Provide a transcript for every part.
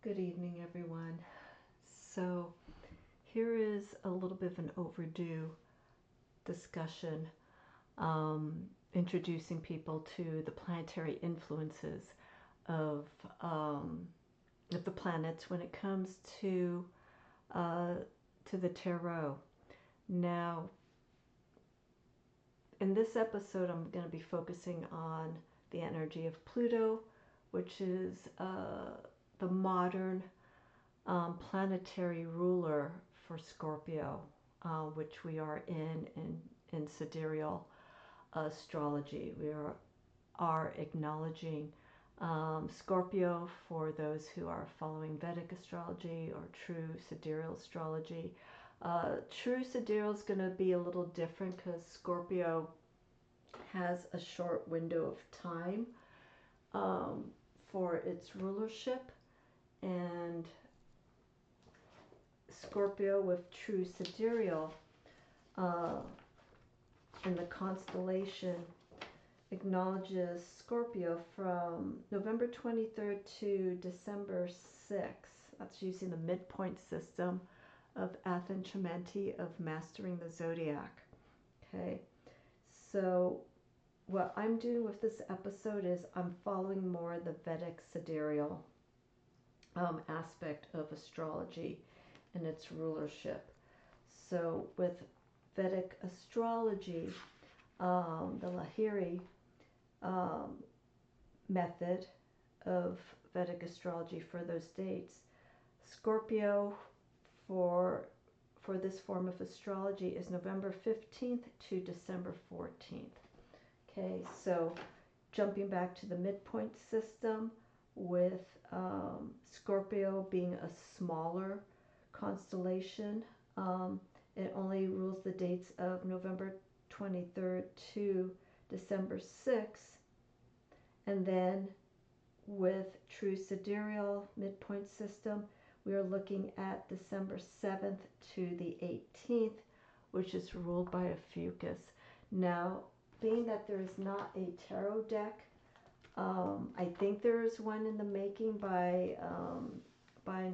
Good evening, everyone. So, here is a little bit of an overdue discussion introducing people to the planetary influences of, um, of the planets when it comes uh, to the tarot. Now, in this episode, I'm going to be focusing on the energy of Pluto, which is the modern planetary ruler for Scorpio, which we are in sidereal astrology. We are acknowledging Scorpio for those who are following Vedic astrology or true sidereal astrology. True sidereal is going to be a little different because Scorpio has a short window of time um, for its rulership, and Scorpio with true sidereal uh, in the constellation acknowledges Scorpio from November 23rd to December 6th. That's using the midpoint system of Athenchementi of mastering the zodiac. Okay, so what I'm doing with this episode is I'm following more the Vedic sidereal aspect of astrology and its rulership. So with Vedic astrology, the Lahiri um, method of Vedic astrology for those dates, Scorpio for for this form of astrology is November 15th to December 14th. Okay, so jumping back to the midpoint system with Scorpio being a smaller constellation, it only rules the dates of November 23rd to December 6th. And then with True Sidereal midpoint system, we are looking at December 7th to the 18th, which is ruled by a fucus. Now, being that there is not a tarot deck, I think there is one in the making by a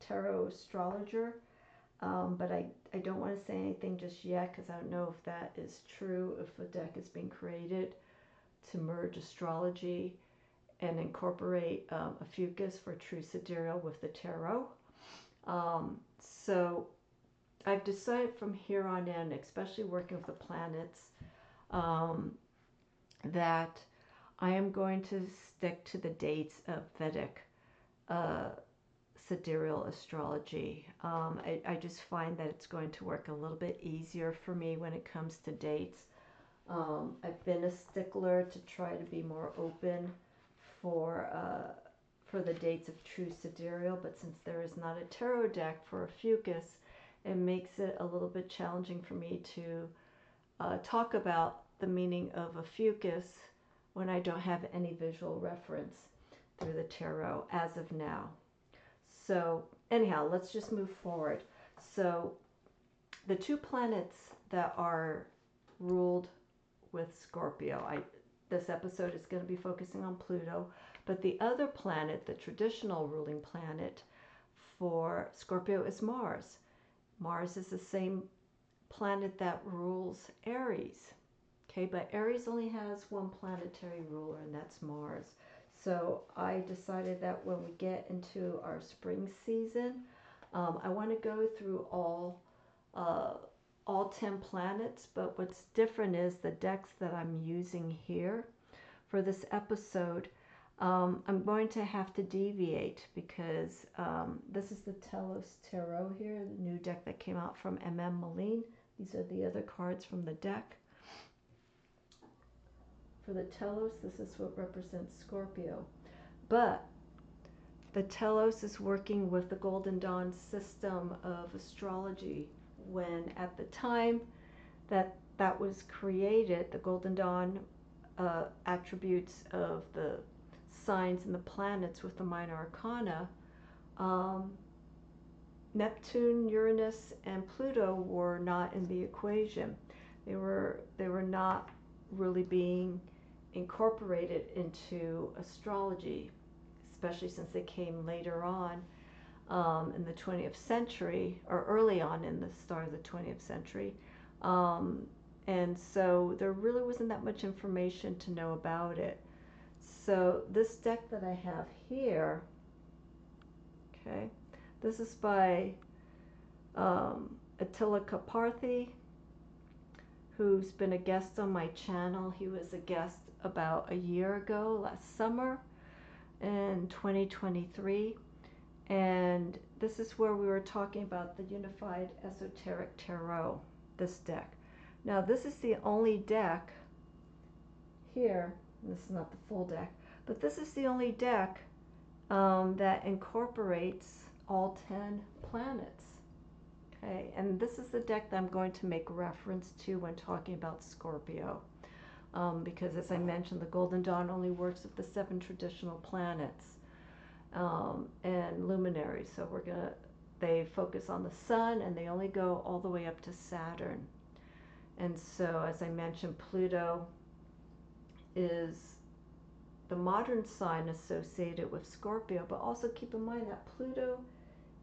tarot astrologer, but I don't want to say anything just yet because I don't know if that is true, if a deck is being created to merge astrology and incorporate a fucus for true sidereal with the tarot. So I've decided from here on in, especially working with the planets, that I am going to stick to the dates of Vedic sidereal astrology. I just find that it's going to work a little bit easier for me when it comes to dates. I've been a stickler to try to be more open for the dates of true sidereal, but since there is not a tarot deck for a fucus, it makes it a little bit challenging for me to talk about the meaning of a fucus when I don't have any visual reference through the tarot as of now. So anyhow, let's just move forward. So the two planets that are ruled with Scorpio, this episode is going to be focusing on Pluto, but the other planet, the traditional ruling planet for Scorpio, is Mars. Mars is the same planet that rules Aries. Okay, but Aries only has one planetary ruler, and that's Mars. So I decided that when we get into our spring season, I want to go through all 10 planets, but what's different is the decks that I'm using here for this episode. I'm going to have to deviate because this is the Telos Tarot here, the new deck that came out from MM Meleen. These are the other cards from the deck. For the Telos, this is what represents Scorpio. But the Telos is working with the Golden Dawn system of astrology, when at the time that was created, the Golden Dawn attributes of the signs and the planets with the minor arcana, Neptune, Uranus, and Pluto were not in the equation. They were not really being incorporated into astrology, especially since they came later on in the 20th century, or early on in the start of the 20th century. And so there really wasn't that much information to know about it. So this deck that I have here, okay, this is by Attila Karpathy, who's been a guest on my channel. He was a guest about a year ago, last summer in 2023. And this is where we were talking about the Unified Esoteric Tarot, this deck. Now this is the only deck here, this is not the full deck, but this is the only deck that incorporates all 10 planets. Okay, and this is the deck that I'm going to make reference to when talking about Scorpio. Because as I mentioned, the Golden Dawn only works with the 7 traditional planets and luminaries. So they focus on the sun, and they only go all the way up to Saturn. And so, as I mentioned, Pluto is the modern sign associated with Scorpio, but also keep in mind that Pluto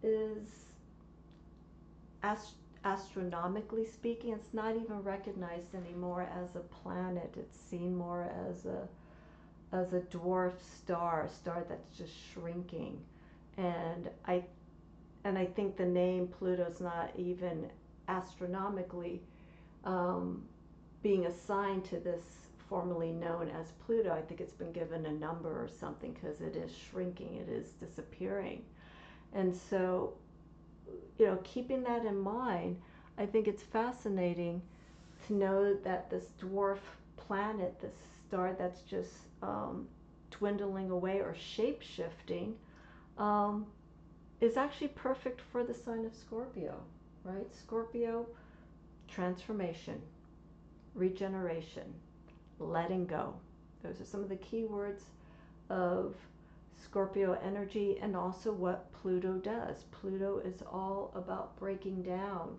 is, astronomically speaking, it's not even recognized anymore as a planet. It's seen more as a dwarf star, a star that's just shrinking. And I think the name Pluto's not even astronomically being assigned to this formerly known as Pluto. I think it's been given a number or something, because it is shrinking, it is disappearing. And so, keeping that in mind, I think it's fascinating to know that this dwarf planet, this star that's just dwindling away or shape-shifting, is actually perfect for the sign of Scorpio, right? Scorpio, transformation, regeneration, letting go. Those are some of the key words of Scorpio energy, and also what Pluto does. Pluto is all about breaking down,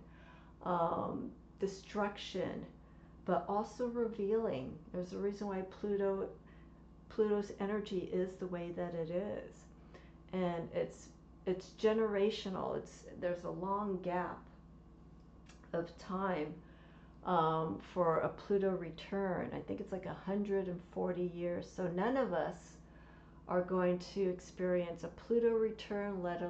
destruction, but also revealing. There's a reason why Pluto's energy is the way that it is, and it's generational. There's a long gap of time for a Pluto return. I think it's like 140 years. So none of us are going to experience a Pluto return, let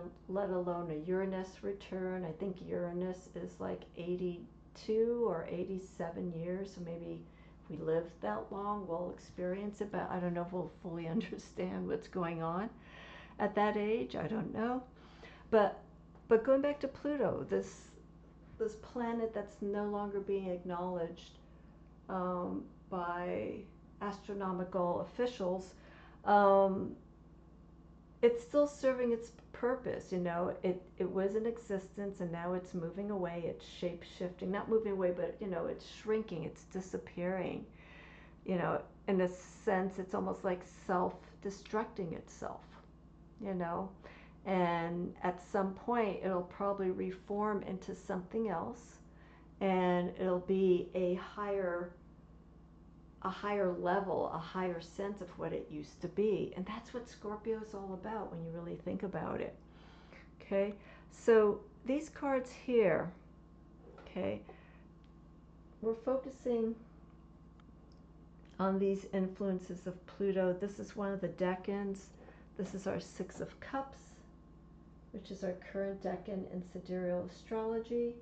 alone a Uranus return. I think Uranus is like 82 or 87 years, so maybe if we live that long, we'll experience it, but I don't know if we'll fully understand what's going on at that age. I don't know. But going back to Pluto, this planet that's no longer being acknowledged by astronomical officials, it's still serving its purpose. It was in existence, and now it's moving away. It's shape shifting, not moving away, but it's shrinking, it's disappearing. In a sense, it's almost like self-destructing itself, and at some point it'll probably reform into something else, and it'll be a higher level, a higher sense of what it used to be. And that's what Scorpio is all about when you really think about it. Okay, so these cards here, okay, we're focusing on these influences of Pluto. This is one of the decans. This is our 6 of Cups, which is our current decan in sidereal astrology.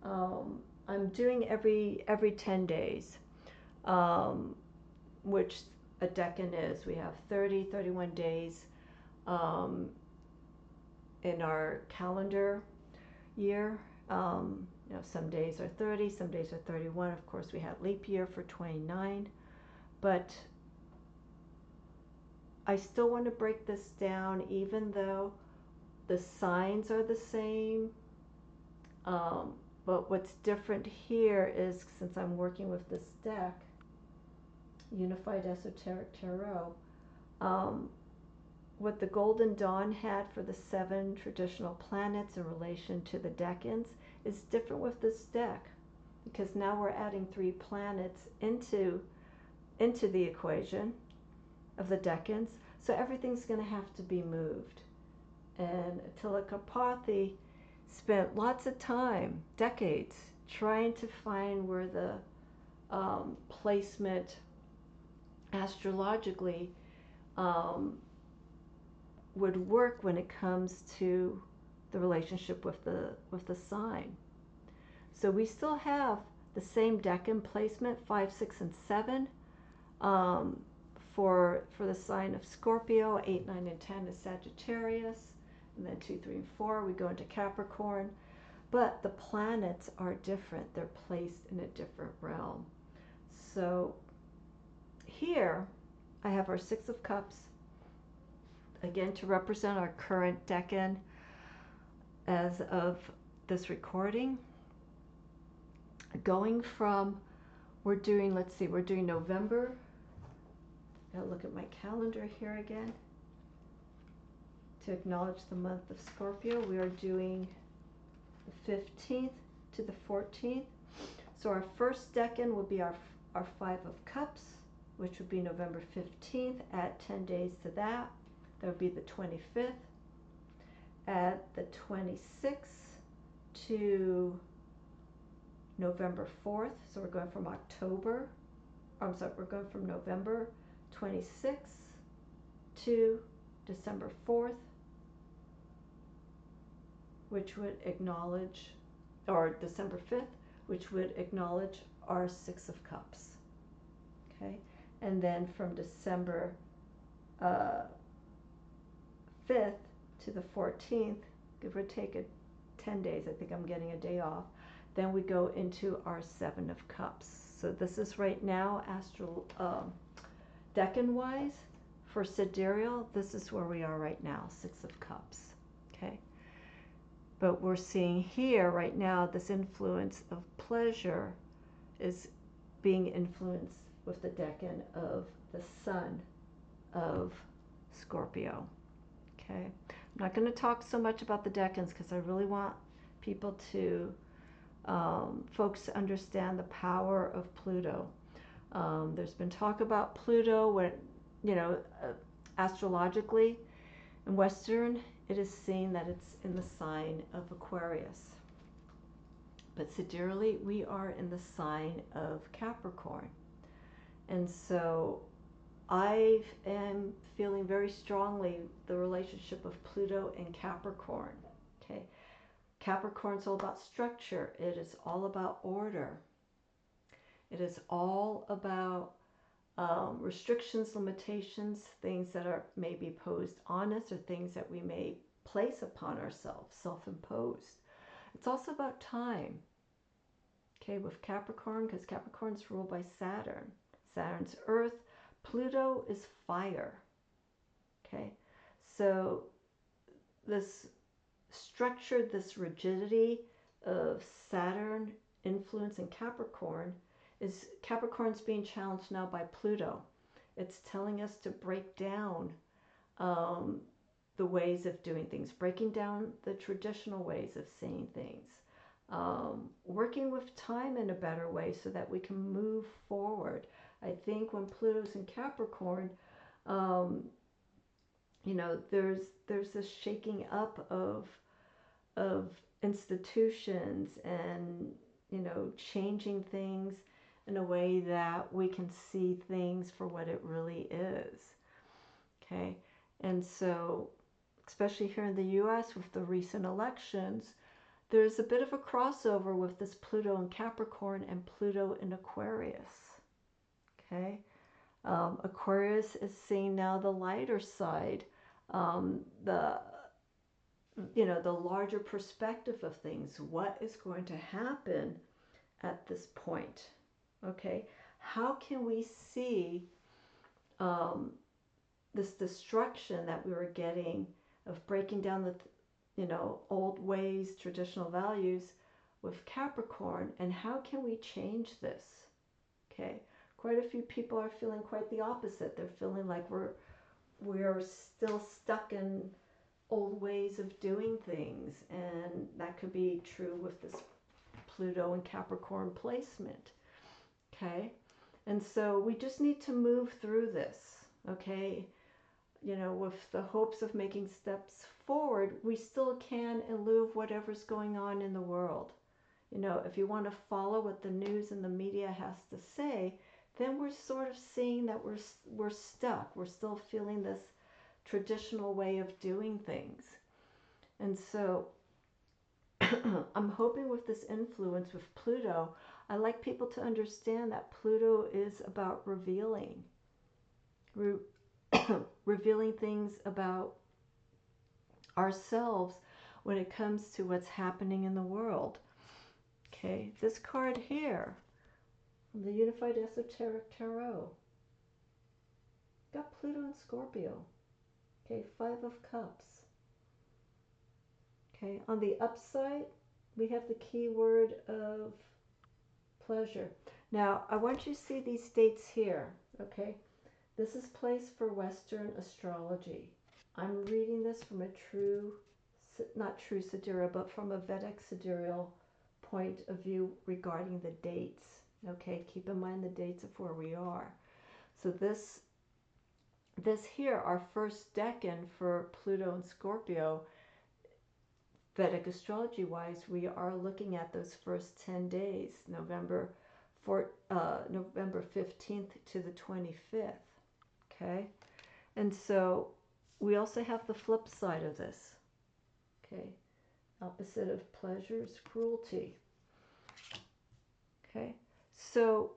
I'm doing every 10 days. Which a decan is. We have 31 days in our calendar year. Some days are 30, some days are 31. Of course, we have leap year for 29. But I still want to break this down, even though the signs are the same. But what's different here is, since I'm working with this deck, Unified Esoteric Tarot, what the Golden Dawn had for the 7 traditional planets in relation to the decans is different with this deck, because now we're adding 3 planets into the equation of the decans. So everything's going to have to be moved. And Attila Karpathy spent lots of time, decades, trying to find where the placement astrologically would work when it comes to the relationship with the sign. So we still have the same decan placement, 5, 6, and 7, for the sign of Scorpio. 8, 9, and 10 is Sagittarius, and then 2, 3, and 4 we go into Capricorn. But the planets are different; they're placed in a different realm. So here I have our 6 of Cups, again to represent our current decan as of this recording. Going from, we're doing, let's see, we're doing November. Gotta look at my calendar here again to acknowledge the month of Scorpio. We are doing the 15th to the 14th. So our first decan will be our 5 of Cups, which would be November 15th. Add 10 days to that. That would be the 25th. Add the 26th to November 4th. So we're going from we're going from November 26th to December 4th, which would acknowledge, or December 5th, which would acknowledge our 6 of Cups. Okay, and then from December 5th to the 14th, give or take 10 days, I think I'm getting a day off, then we go into our 7 of Cups. So this is right now astral decan wise for sidereal. This is where we are right now, 6 of Cups. Okay, but we're seeing here right now this influence of pleasure is being influenced with the decan of the Sun of Scorpio. Okay, I'm not going to talk so much about the decans because I really want people to folks to understand the power of Pluto. There's been talk about Pluto when, astrologically in Western, it is seen that it's in the sign of Aquarius. But sidereally, we are in the sign of Capricorn. And so I am feeling very strongly the relationship of Pluto and Capricorn. Okay, Capricorn's all about structure. It is all about order. It is all about restrictions, limitations, things that are maybe posed on us or things that we may place upon ourselves, self-imposed. It's also about time. Okay, with Capricorn, because Capricorn's ruled by Saturn. Saturn's earth. Pluto is fire. Okay, so this structure, this rigidity of Saturn influence in Capricorn is Capricorn's being challenged now by Pluto. It's telling us to break down the ways of doing things, breaking down the traditional ways of saying things, working with time in a better way so that we can move forward. I think when Pluto's in Capricorn, there's this shaking up of institutions and changing things in a way that we can see things for what it really is. Okay, and so especially here in the US with the recent elections, there's a bit of a crossover with this Pluto in Capricorn and Pluto in Aquarius. Okay, Aquarius is seeing now the lighter side, the larger perspective of things. What is going to happen at this point? Okay, how can we see this destruction that we were getting of breaking down the old ways, traditional values with Capricorn, and how can we change this? Okay, quite a few people are feeling quite the opposite. They're feeling like we're still stuck in old ways of doing things, and that could be true with this Pluto and Capricorn placement. Okay, and so we just need to move through this. Okay, you know, with the hopes of making steps forward, we still can in lieu of whatever's going on in the world. You know, if you want to follow what the news and the media has to say, then we're sort of seeing that we're stuck. We're still feeling this traditional way of doing things. And so I'm hoping with this influence with Pluto, I like people to understand that Pluto is about revealing. Revealing things about ourselves when it comes to what's happening in the world. Okay, this card here from the Unified Esoteric Tarot got Pluto and Scorpio. Okay, Five of Cups. Okay, on the upside, we have the keyword of pleasure. Now, I want you to see these dates here. Okay, this is placed for Western astrology. I'm reading this from a not true sidereal, but from a Vedic sidereal point of view regarding the dates. Okay, keep in mind the dates of where we are. So this here, our first decan for Pluto and Scorpio, Vedic astrology wise, we are looking at those first 10 days, November 15th to the 25th. Okay, and so we also have the flip side of this. Okay, opposite of pleasure is cruelty. Okay, so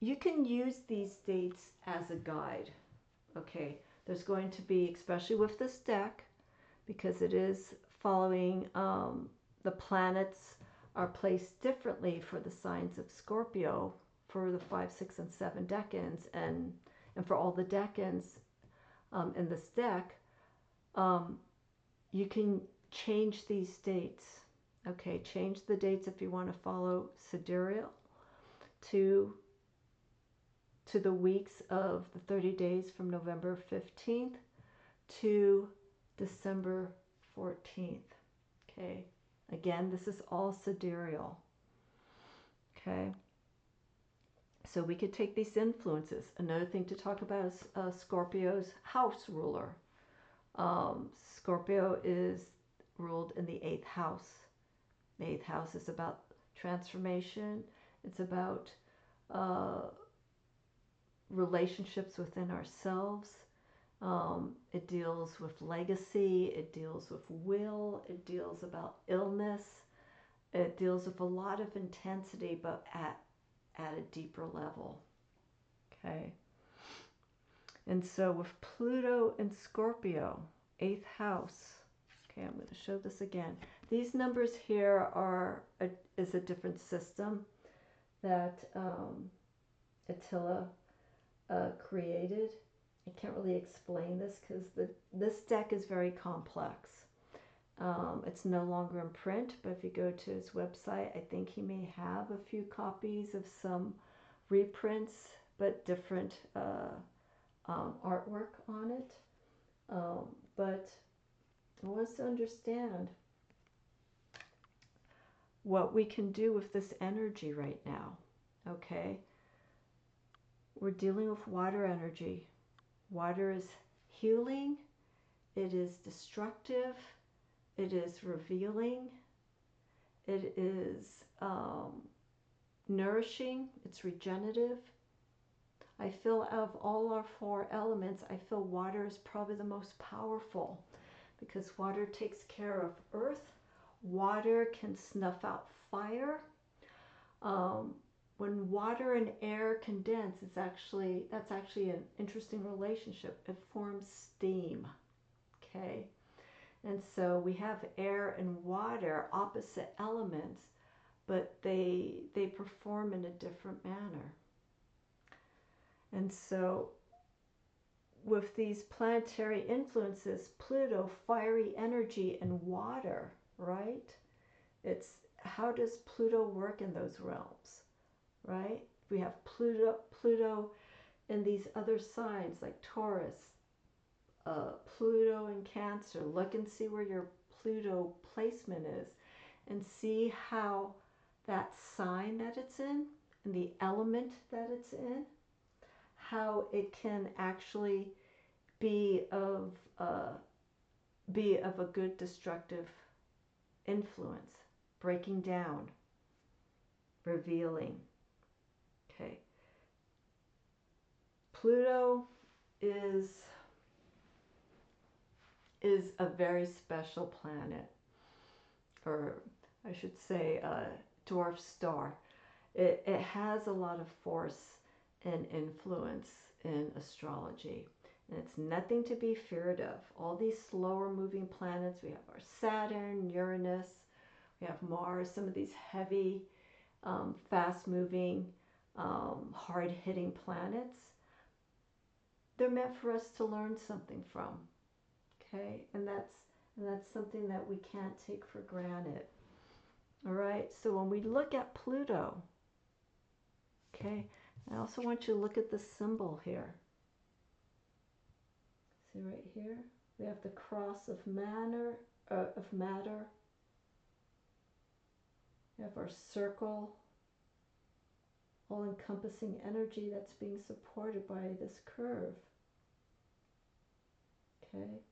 you can use these dates as a guide. Okay, there's going to be, especially with this deck, because it is following the planets are placed differently for the signs of Scorpio for the 5, 6, and 7 decans, and for all the decans in this deck, you can change these dates. Okay, change the dates if you want to follow sidereal to the weeks of the 30 days from November 15th to December 14th. Okay, again, this is all sidereal. Okay, so we could take these influences. Another thing to talk about is Scorpio's house ruler. Scorpio is ruled in the 8th house. The 8th house is about transformation. It's about relationships within ourselves. It deals with legacy. It deals with will. It deals about illness. It deals with a lot of intensity, but at a deeper level. Okay. And so with Pluto and Scorpio, 8th house. Okay, I'm going to show this again. These numbers here is a different system that Attila created. I can't really explain this because this deck is very complex. It's no longer in print, but if you go to his website, I think he may have a few copies of some reprints, but different artwork on it. But I want us to understand what we can do with this energy right now. Okay? We're dealing with water energy. Water is healing. It is destructive. It is revealing. It is nourishing. It's regenerative. I feel out of all our 4 elements, I feel water is probably the most powerful because water takes care of earth. Water can snuff out fire. When water and air condense, that's actually an interesting relationship. It forms steam. Okay, and so we have air and water, opposite elements, but they perform in a different manner. And so with these planetary influences, Pluto, fiery energy, and water, right? It's how does Pluto work in those realms, right? We have Pluto in these other signs like Taurus, Pluto in Cancer. Look and see where your Pluto placement is and see how that sign that it's in and the element that it's in, how it can actually be of be of a good destructive influence, breaking down, revealing. Okay. Pluto is a very special planet, or I should say a dwarf star. It has a lot of force and influence in astrology. And it's nothing to be feared of. All these slower moving planets, we have our Saturn, Uranus, we have Mars, some of these heavy, fast moving, hard hitting planets. They're meant for us to learn something from. Okay, and that's something that we can't take for granted. All right, so when we look at Pluto, okay, I also want you to look at the symbol here. See right here, we have the cross of matter. We have our circle, all-encompassing energy that's being supported by this curve. Okay.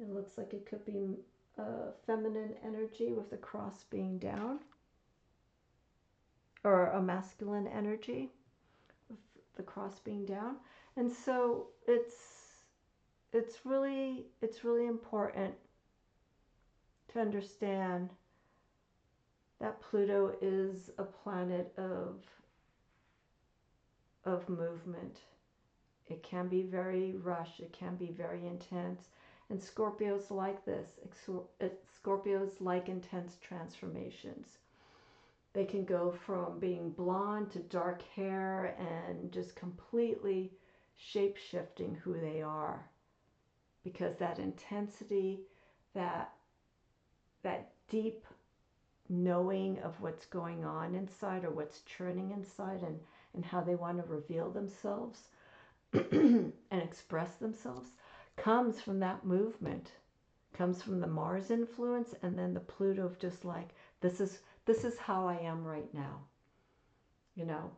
It looks like it could be feminine energy with the cross being down, or a masculine energy with the cross being down. And so it's really important to understand that Pluto is a planet of movement. It can be very rushed, it can be very intense. And Scorpios like this. Scorpios like intense transformations. They can go from being blonde to dark hair and just completely shape-shifting who they are. Because that intensity, that deep knowing of what's going on inside, or what's churning inside, and how they want to reveal themselves and express themselves, comes from that movement, comes from the Mars influence, and then the Pluto of just like, this is how I am right now. You know,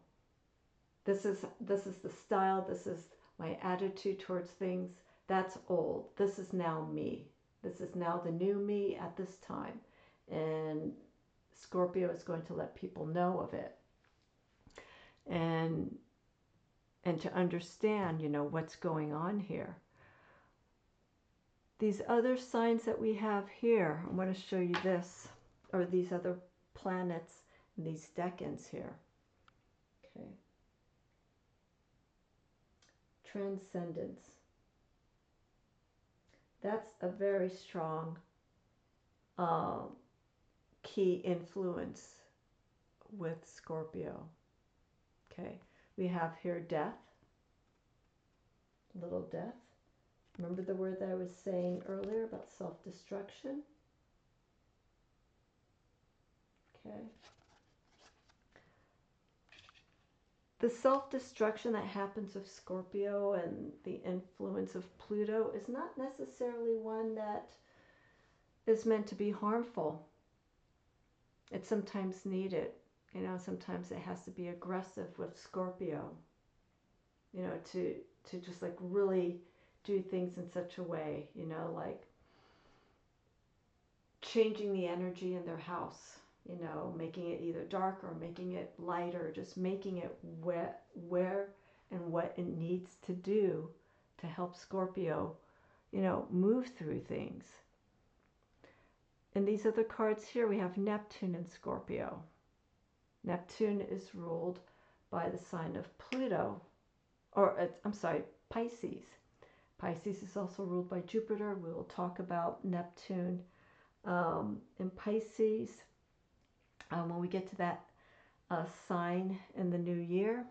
this is the style, this is my attitude towards things. That's old. This is now me. This is now the new me at this time. And Scorpio is going to let people know of it. And to understand, you know, what's going on here. These other signs that we have here, I want to show you this, or these other planets and these decans here. Okay. Transcendence. That's a very strong key influence with Scorpio. Okay. We have here death, little death. Remember the word that I was saying earlier about self-destruction? Okay. The self-destruction that happens with Scorpio and the influence of Pluto is not necessarily one that is meant to be harmful. It's sometimes needed. You know, sometimes it has to be aggressive with Scorpio, you know, to just like really do things in such a way, you know, like changing the energy in their house, you know, making it either dark or making it lighter, just making it where and what it needs to do to help Scorpio, you know, move through things. And these other cards here, we have Neptune and Scorpio. Neptune is ruled by the sign of Pluto, or I'm sorry, Pisces. Pisces is also ruled by Jupiter. We will talk about Neptune in Pisces when we get to that sign in the new year,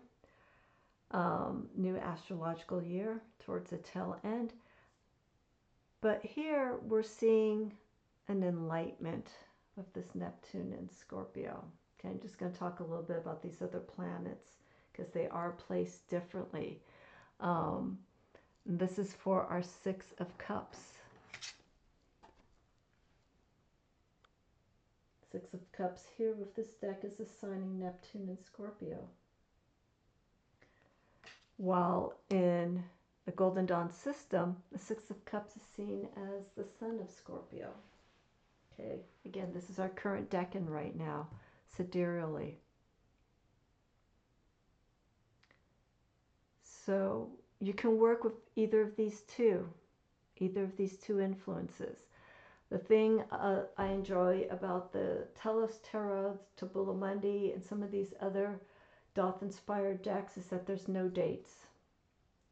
new astrological year, towards the tail end. But here we're seeing an enlightenment of this Neptune and Scorpio. Okay, I'm just going to talk a little bit about these other planets because they are placed differently. This is for our Six of Cups. Six of Cups here with this deck is assigning Neptune and Scorpio. While in the Golden Dawn system, the Six of Cups is seen as the Sun of Scorpio. Okay, again, this is our current decan right now, sidereally. So you can work with either of these two influences. The thing I enjoy about the Telos Tarot, Tabula Mundi, and some of these other Thoth-inspired decks is that there's no dates.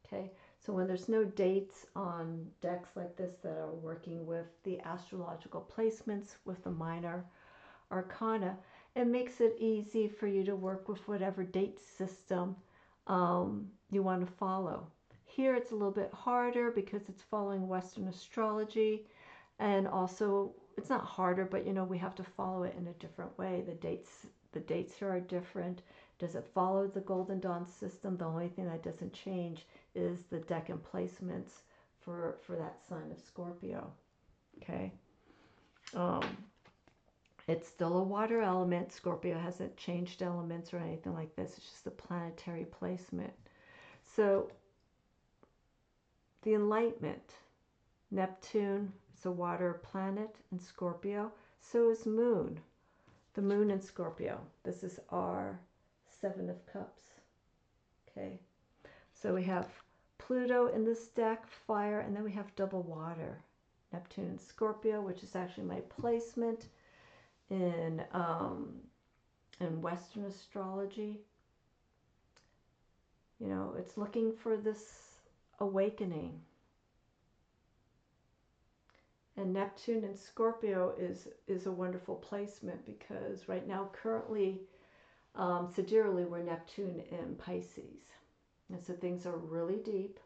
Okay, so when there's no dates on decks like this that are working with the astrological placements with the minor arcana, it makes it easy for you to work with whatever date system you want to follow. Here it's a little bit harder because it's following Western astrology, and also it's not harder, but you know, we have to follow it in a different way. The dates here are different. Does it follow the Golden Dawn system? The only thing that doesn't change is the decan placements for that sign of Scorpio. Okay. It's still a water element. Scorpio hasn't changed elements or anything like this. It's just a planetary placement. So the Enlightenment, Neptune is a water planet in Scorpio. So is Moon. The Moon in Scorpio. This is our Seven of Cups. Okay. So we have Pluto in this deck, fire, and then we have double water. Neptune in Scorpio, which is actually my placement in Western astrology. You know, it's looking for this awakening. And Neptune in Scorpio is a wonderful placement because right now, currently, sidereally, we're Neptune in Pisces. And so things are really deep.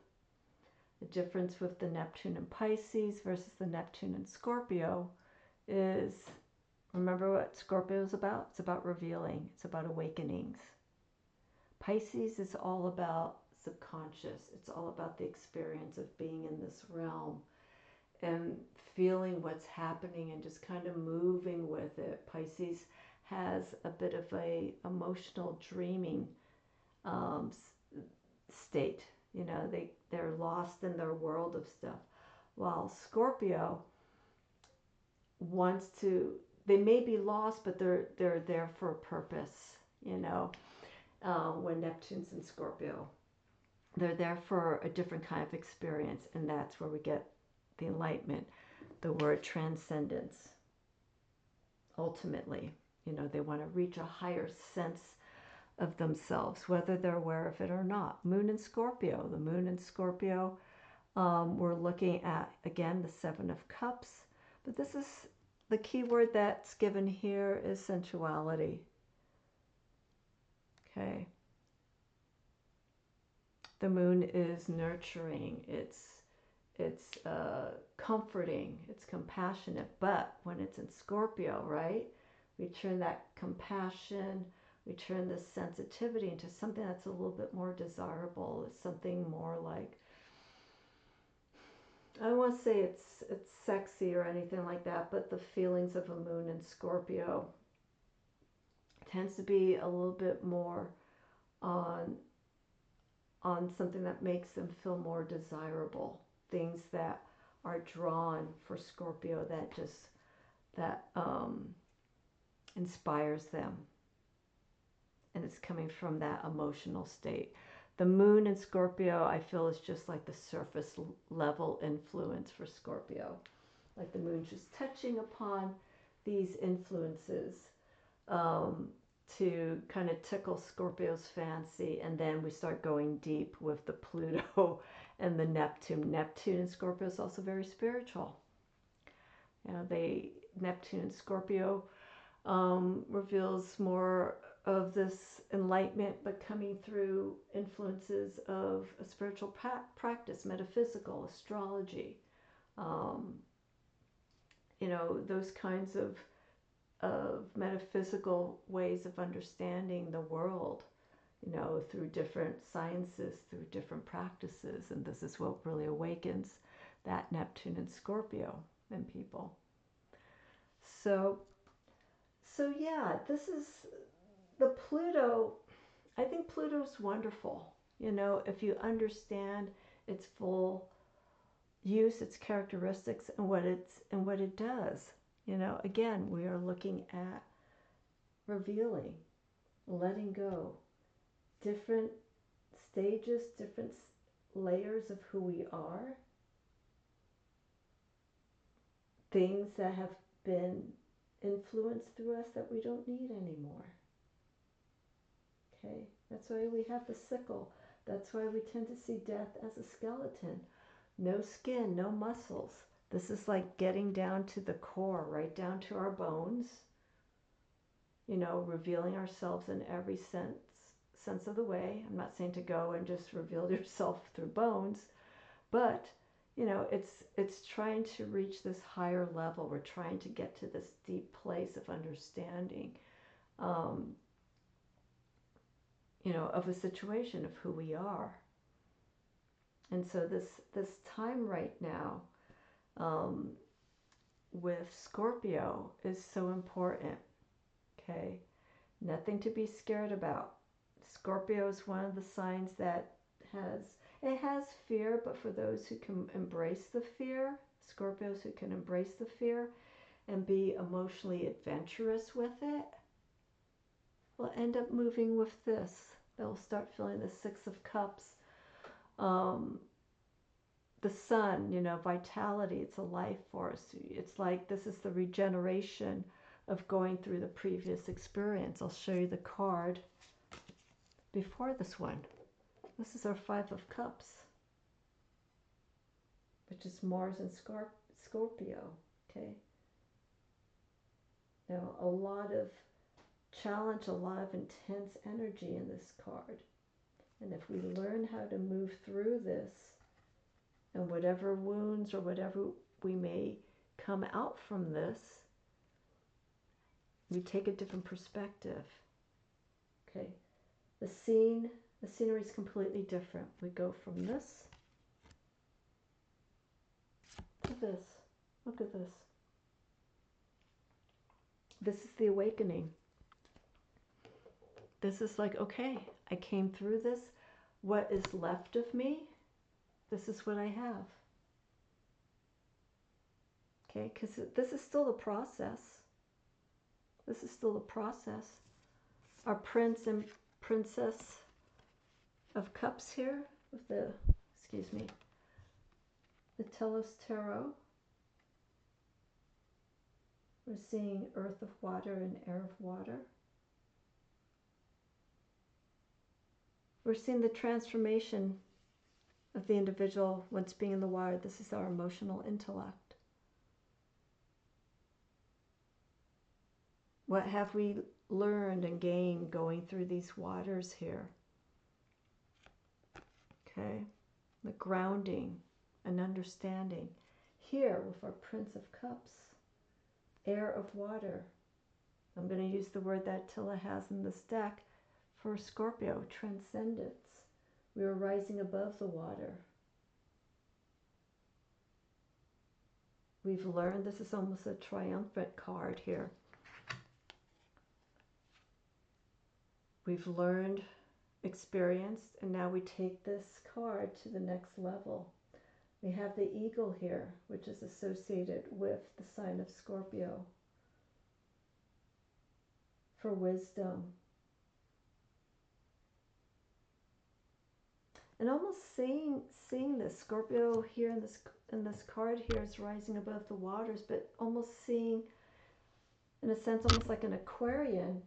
The difference with the Neptune in Pisces versus the Neptune in Scorpio is, remember what Scorpio is about? It's about revealing. It's about awakenings. Pisces is all about subconscious. It's all about the experience of being in this realm and feeling what's happening and just kind of moving with it. Pisces has a bit of a emotional dreaming state. You know, they're lost in their world of stuff. While Scorpio wants to, they may be lost, but they're there for a purpose, you know, when Neptune's in Scorpio. They're there for a different kind of experience, and that's where we get the enlightenment, the word transcendence. Ultimately, you know, they want to reach a higher sense of themselves, whether they're aware of it or not. Moon in Scorpio. The Moon in Scorpio, we're looking at, again, the Seven of Cups. But this is, the key word that's given here is sensuality. Okay. The Moon is nurturing. It's comforting. It's compassionate. But when it's in Scorpio, right, we turn that compassion, we turn this sensitivity into something that's a little bit more desirable. It's something more like, I don't want to say it's sexy or anything like that, but the feelings of a Moon in Scorpio tends to be a little bit more on something that makes them feel more desirable. Things that are drawn for Scorpio that inspires them. And it's coming from that emotional state. The Moon in Scorpio, I feel, is just like the surface level influence for Scorpio. Like the Moon's just touching upon these influences to kind of tickle Scorpio's fancy. And then we start going deep with the Pluto and the Neptune. Neptune in Scorpio is also very spiritual. You know, Neptune in Scorpio reveals more of this enlightenment, but coming through influences of a spiritual practice, metaphysical, astrology, you know, those kinds of metaphysical ways of understanding the world, you know, through different sciences, through different practices. And this is what really awakens that Neptune and Scorpio in people. So yeah, this is the Pluto. I think Pluto's wonderful. You know, if you understand its full use, its characteristics, and what it does. You know, again, we are looking at revealing, letting go, different stages, different layers of who we are, things that have been influenced through us that we don't need anymore. Okay, that's why we have the sickle. That's why we tend to see death as a skeleton. No skin, no muscles. This is like getting down to the core, right down to our bones. You know, revealing ourselves in every sense of the way. I'm not saying to go and just reveal yourself through bones, but you know, it's trying to reach this higher level. We're trying to get to this deep place of understanding, you know, of a situation, of who we are. And so this time right now, with Scorpio is so important. Okay, nothing to be scared about. Scorpio is one of the signs that has fear, but for those who can embrace the fear, Scorpios who can embrace the fear and be emotionally adventurous with it, will end up moving with this. They'll start feeling the Six of Cups. The sun, you know, vitality, it's a life force. It's like this is the regeneration of going through the previous experience. I'll show you the card before this one. This is our Five of Cups, which is Mars and Scorpio, okay? Now, a lot of challenge, a lot of intense energy in this card. And if we learn how to move through this, and whatever wounds or whatever we may come out from this, we take a different perspective, okay? The scenery is completely different. We go from this to this. Look at this. This is the awakening. This is like, okay, I came through this. What is left of me? This is what I have. Okay, because this is still the process. This is still the process. Our Prince and Princess of Cups here with the, excuse me, the Telos Tarot. We're seeing Earth of Water and Air of Water. We're seeing the transformation of the individual once being in the water. This is our emotional intellect. What have we learned and gained going through these waters here? Okay, the grounding and understanding. Here with our Prince of Cups, Air of Water. I'm going to use the word that Attila has in this deck for Scorpio, transcendence. We are rising above the water. We've learned, this is almost a triumphant card here. We've learned, experienced, and now we take this card to the next level. We have the eagle here, which is associated with the sign of Scorpio, for wisdom. And almost seeing this Scorpio here in this card here is rising above the waters, but almost seeing, in a sense, almost like an Aquarian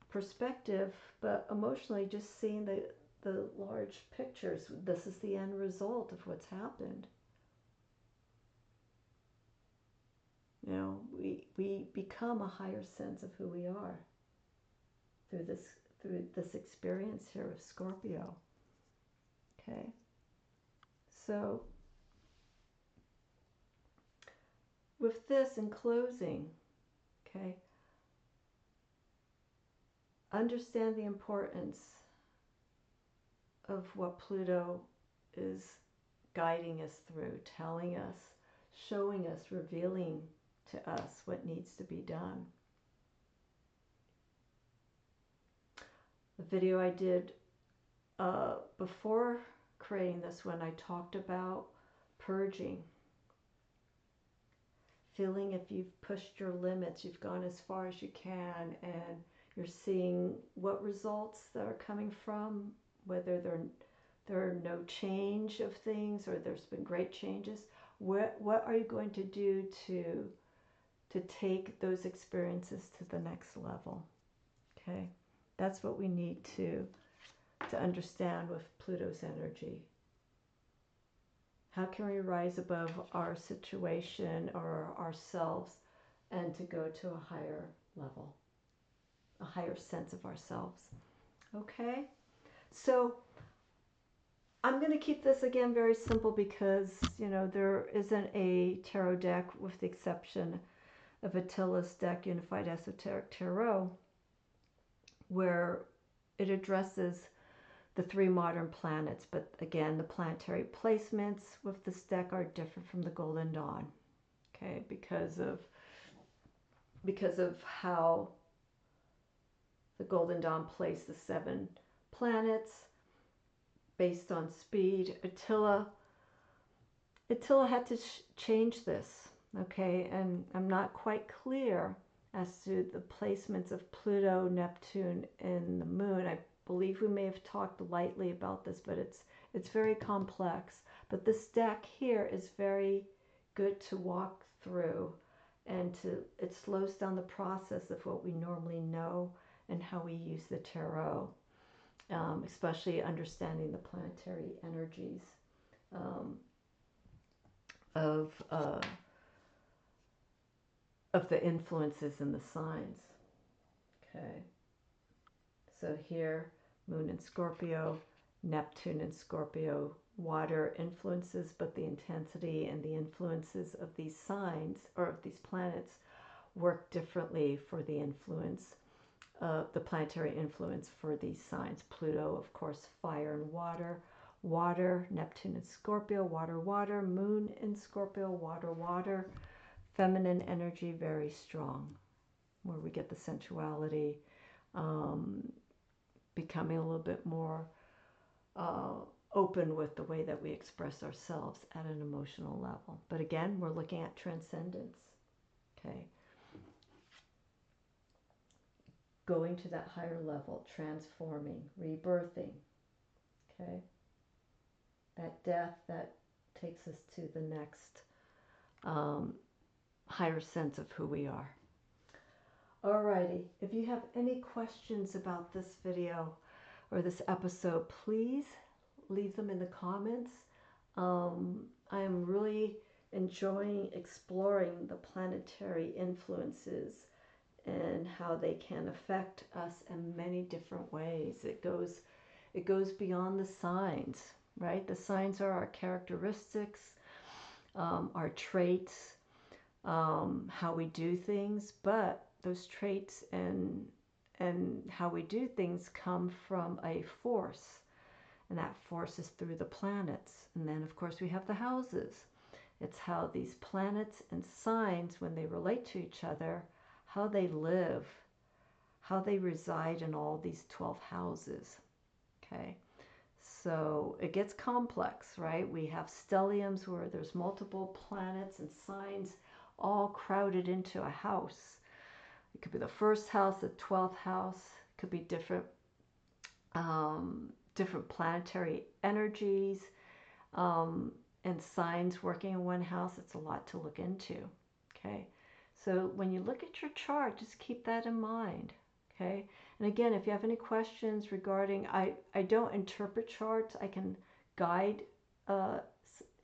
perspective, but emotionally just seeing the large pictures. This is the end result of what's happened. You know, we become a higher sense of who we are through this experience here of Scorpio. Okay, so with this in closing, okay, understand the importance of what Pluto is guiding us through, telling us, showing us, revealing to us what needs to be done. The video I did before creating this when I talked about purging. Feeling if you've pushed your limits, you've gone as far as you can, and you're seeing what results that are coming from, whether there are no change of things or there's been great changes. What are you going to do to take those experiences to the next level? Okay, that's what we need to understand with Pluto's energy. How can we rise above our situation or ourselves and to go to a higher level, a higher sense of ourselves? Okay, so I'm going to keep this again very simple because, you know, there isn't a tarot deck with the exception of Attila's deck, Unified Esoteric Tarot, where it addresses the 3 modern planets. But again, the planetary placements with this deck are different from the Golden Dawn, okay, because of how the Golden Dawn placed the 7 planets based on speed. Attila had to change this, okay, and I'm not quite clear as to the placements of Pluto, Neptune, and the Moon. I believe we may have talked lightly about this, but it's very complex. But this deck here is very good to walk through, and it slows down the process of what we normally know and how we use the tarot, especially understanding the planetary energies of the influences in the signs. Okay. So here, Moon in Scorpio, Neptune in Scorpio, water influences, but the intensity and the influences of these signs or of these planets work differently for the influence, the planetary influence for these signs. Pluto, of course, fire and water. Water, Neptune in Scorpio, water, water. Moon in Scorpio, water, water. Feminine energy, very strong, where we get the sensuality, becoming a little bit more open with the way that we express ourselves at an emotional level. But again, we're looking at transcendence, okay? Going to that higher level, transforming, rebirthing, okay? That death that takes us to the next higher sense of who we are. Alrighty, if you have any questions about this video or this episode, please leave them in the comments. I am really enjoying exploring the planetary influences and how they can affect us in many different ways. It goes beyond the signs, right? The signs are our characteristics, our traits, how we do things, but those traits and how we do things come from a force, and that force is through the planets. And then of course we have the houses. It's how these planets and signs, when they relate to each other, how they live, how they reside in all these 12 houses. Okay, so it gets complex, right? We have stelliums where there's multiple planets and signs all crowded into a house. It could be the first house, the 12th house. It could be different planetary energies and signs working in one house. It's a lot to look into. Okay, so when you look at your chart, just keep that in mind. Okay, and again, if you have any questions regarding, I don't interpret charts. I can guide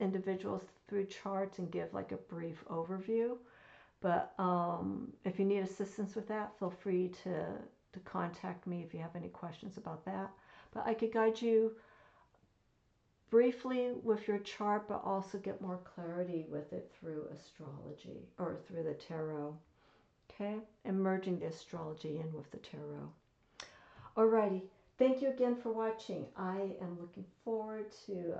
individuals through charts and give like a brief overview. But if you need assistance with that, feel free to contact me if you have any questions about that. But I could guide you briefly with your chart, but also get more clarity with it through astrology or through the tarot. Okay, and merging the astrology in with the tarot. Alrighty, thank you again for watching. I am looking forward to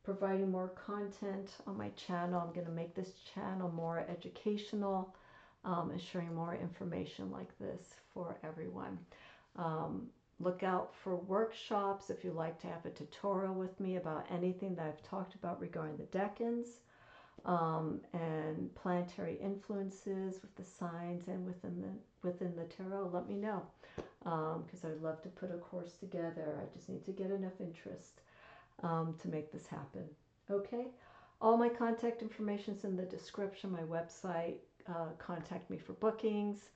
providing more content on my channel. I'm going to make this channel more educational and sharing more information like this for everyone. Look out for workshops if you'd like to have a tutorial with me about anything that I've talked about regarding the decans, and planetary influences with the signs and within the tarot. Let me know, because I'd love to put a course together. I just need to get enough interest to make this happen. Okay, all my contact information is in the description. My website. Contact me for bookings.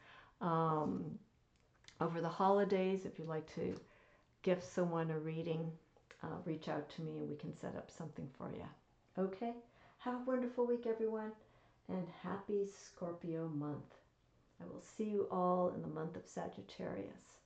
Over the holidays, if you'd like to gift someone a reading, reach out to me and we can set up something for you. Okay? Have a wonderful week, everyone, and happy Scorpio month. I will see you all in the month of Sagittarius.